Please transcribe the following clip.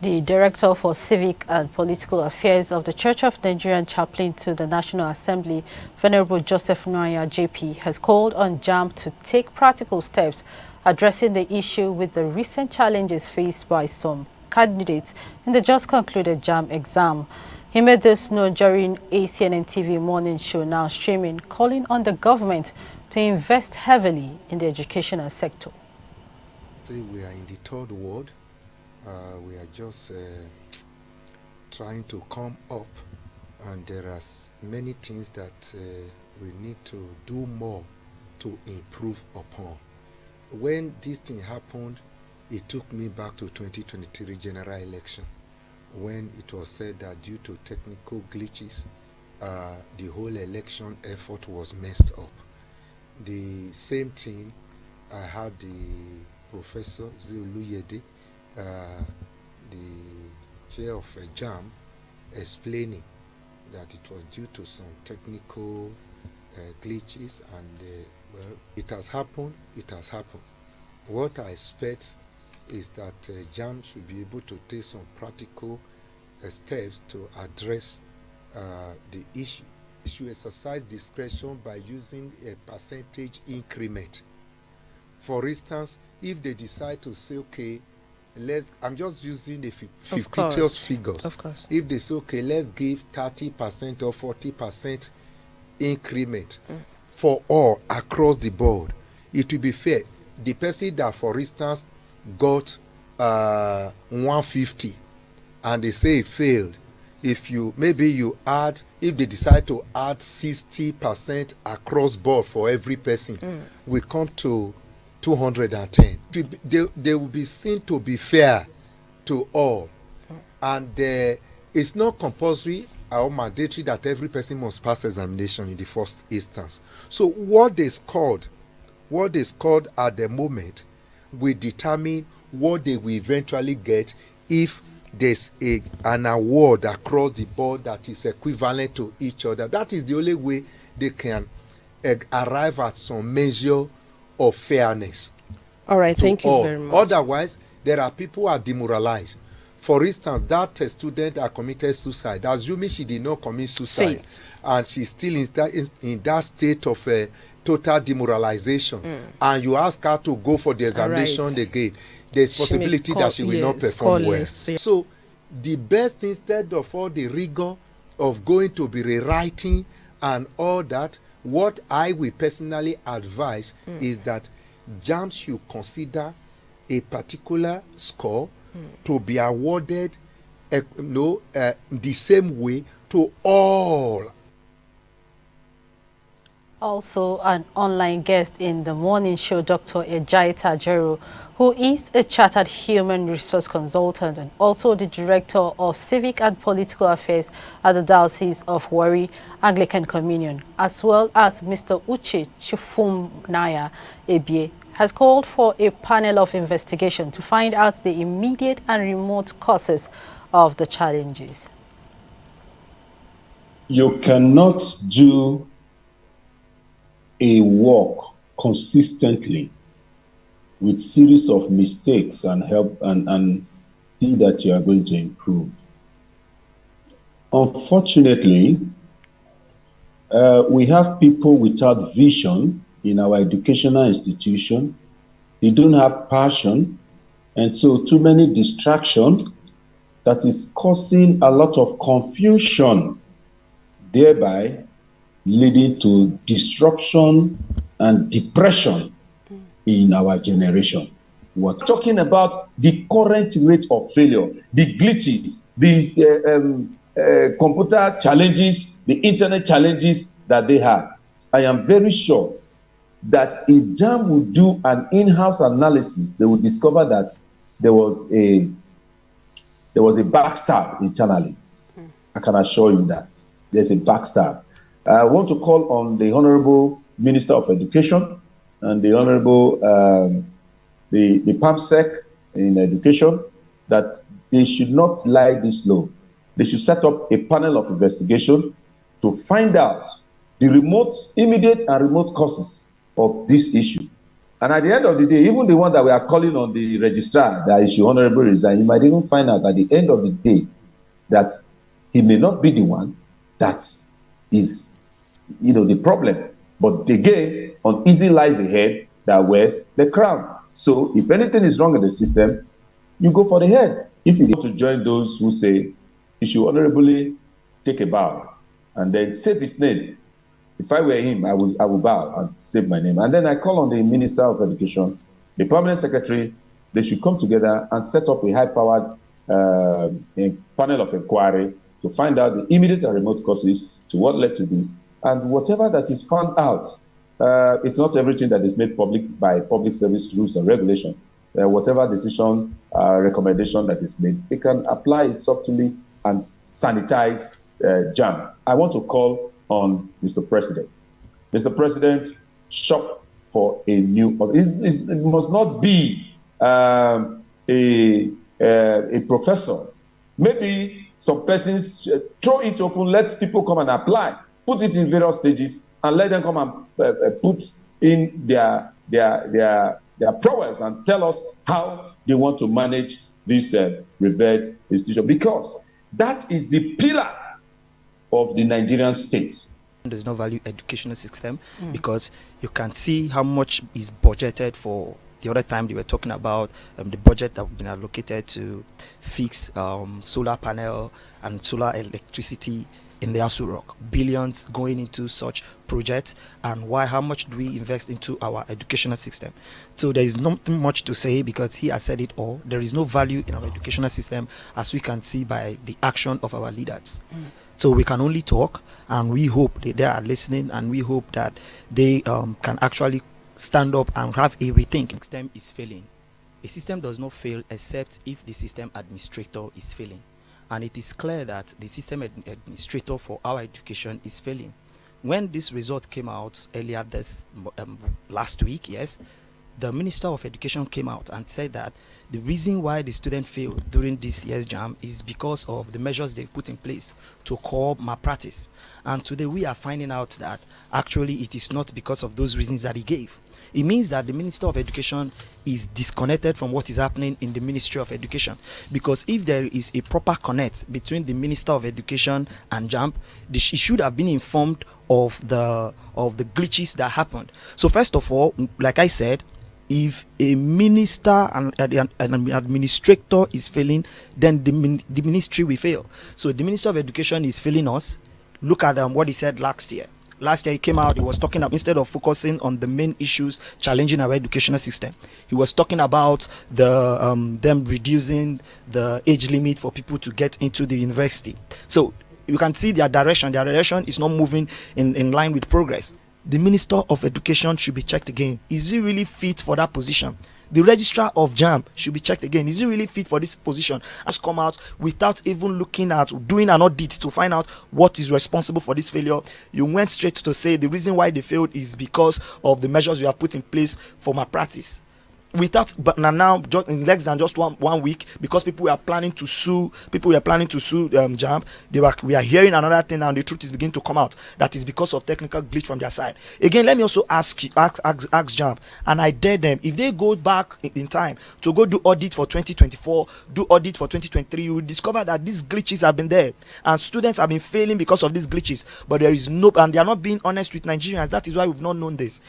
The Director for Civic and Political Affairs of the Church of Nigerian Chaplain to the National Assembly, Venerable Joseph Nwaya JP, has called on JAMB to take practical steps addressing the issue with the recent challenges faced by some candidates in the just concluded JAMB exam. He made this known during ACNNTV morning show, now streaming, calling on the government to invest heavily in the educational sector. We are in the third world. We are just trying to come up, and there are many things that we need to do more to improve upon. When this thing happened, it took me back to 2023 general election, when it was said that due to technical glitches, the whole election effort was messed up. The same thing, I had the Professor Zuluyede, the chair of JAMB, explaining that it was due to some technical glitches, and well, it has happened. What I expect is that JAMB should be able to take some practical steps to address the issue. It should exercise discretion by using a percentage increment. For instance, if they decide to say, okay, I'm just using the fictitious figures. Of course. If they say, okay, let's give 30% or 40% increment for all across the board, it will be fair. The person that, for instance, got 150 and they say it failed, if they decide to add 60% across board for every person, we come to 210. They will be seen to be fair to all, and it's not compulsory or mandatory that every person must pass examination in the first instance. So what they scored at the moment will determine what they will eventually get if there's an award across the board that is equivalent to each other. That is the only way they can arrive at some measure of fairness. All right, thank you very much. Otherwise, there are people who are demoralized. For instance, that student that committed suicide, assuming she did not commit suicide, and she's still in that state of total demoralization, and you ask her to go for the examination again, there's possibility that she will not perform well. So the best, instead of all the rigor of going to be rewriting and all that, what I will personally advise is that JAMB should consider a particular score to be awarded the same way to all. Also, an online guest in the morning show, Dr. Ejaita Jero, who is a chartered human resource consultant and also the Director of Civic and Political Affairs at the Diocese of Warri Anglican Communion, as well as Mr. Uche Chifumnaya Ebie, has called for a panel of investigation to find out the immediate and remote causes of the challenges. You cannot do a work consistently with series of mistakes and see that you are going to improve. Unfortunately, we have people without vision in our educational institution. They don't have passion, and so too many distractions that is causing a lot of confusion, thereby leading to disruption and depression in our generation. We're talking about the current rate of failure, the glitches, the computer challenges, the internet challenges that they have. I am very sure that if JAMB would do an in-house analysis, they would discover that there was a backstab internally. I can assure you that there's a backstab. I want to call on the Honorable Minister of Education and the Honorable the PAMSEC in Education that they should not lie this low. They should set up a panel of investigation to find out the immediate and remote causes of this issue. And at the end of the day, even the one that we are calling on the registrar that issue honorable resign, you might even find out at the end of the day that he may not be the one that is, the problem. But again, uneasy lies the head that wears the crown. So if anything is wrong in the system, you go for the head. If you want to join those who say he should honorably take a bow and then save his name. If I were him, I would bow and save my name. And then I call on the Minister of Education, the Permanent Secretary, they should come together and set up a high-powered panel of inquiry to find out the immediate and remote causes to what led to this. And whatever that is found out, it's not everything that is made public by public service rules and regulation. Whatever decision, recommendation that is made, they can apply it subtly and sanitize JAM. I want to call on Mr. President. Mr. President, shop for a new. It must not be a professor. Maybe some persons throw it open, let people come and apply, put it in various stages, and let them come and put in their prowess and tell us how they want to manage this revered institution, because that is the pillar of the Nigerian state. There's no value educational system because you can see how much is budgeted for. The other time they were talking about the budget that have been allocated to fix solar panel and solar electricity in the Asu Rock. Billions going into such projects, and how much do we invest into our educational system? So there is not much to say because he has said it all. There is no value in our educational system, as we can see by the action of our leaders. So we can only talk, and we hope that they are listening, and we hope that they can actually stand up and have a rethink. The system is failing. A system does not fail except if the system administrator is failing. And it is clear that the system administrator for our education is failing. When this result came out earlier this last week, the Minister of Education came out and said that the reason why the student failed during this year's JAM is because of the measures they've put in place to curb malpractice. And today we are finding out that actually it is not because of those reasons that he gave. It means that the Minister of Education is disconnected from what is happening in the Ministry of Education. Because if there is a proper connect between the Minister of Education and JAMB, she should have been informed of the glitches that happened. So first of all, like I said, if a minister and an administrator is failing, then the ministry will fail. So the Minister of Education is failing us. Look at what he said last year. Last year he came out, he was talking about, instead of focusing on the main issues challenging our educational system, he was talking about them reducing the age limit for people to get into the university. So you can see their direction is not moving in line with progress. The Minister of Education should be checked again. Is he really fit for that position? The registrar of JAMB should be checked again. Is he really fit for this position? Has come out without even looking at doing an audit to find out what is responsible for this failure. You went straight to say the reason why they failed is because of the measures we have put in place for malpractice. But now just in less than just one week, because people were planning to sue JAMB, we are hearing another thing now, and the truth is beginning to come out that is because of technical glitch from their side. Again, let me also ask JAMB, and I dare them, if they go back in time to go do audit for 2024, do audit for 2023, you will discover that these glitches have been there, and students have been failing because of these glitches. But there is and they are not being honest with Nigerians. That is why we've not known this.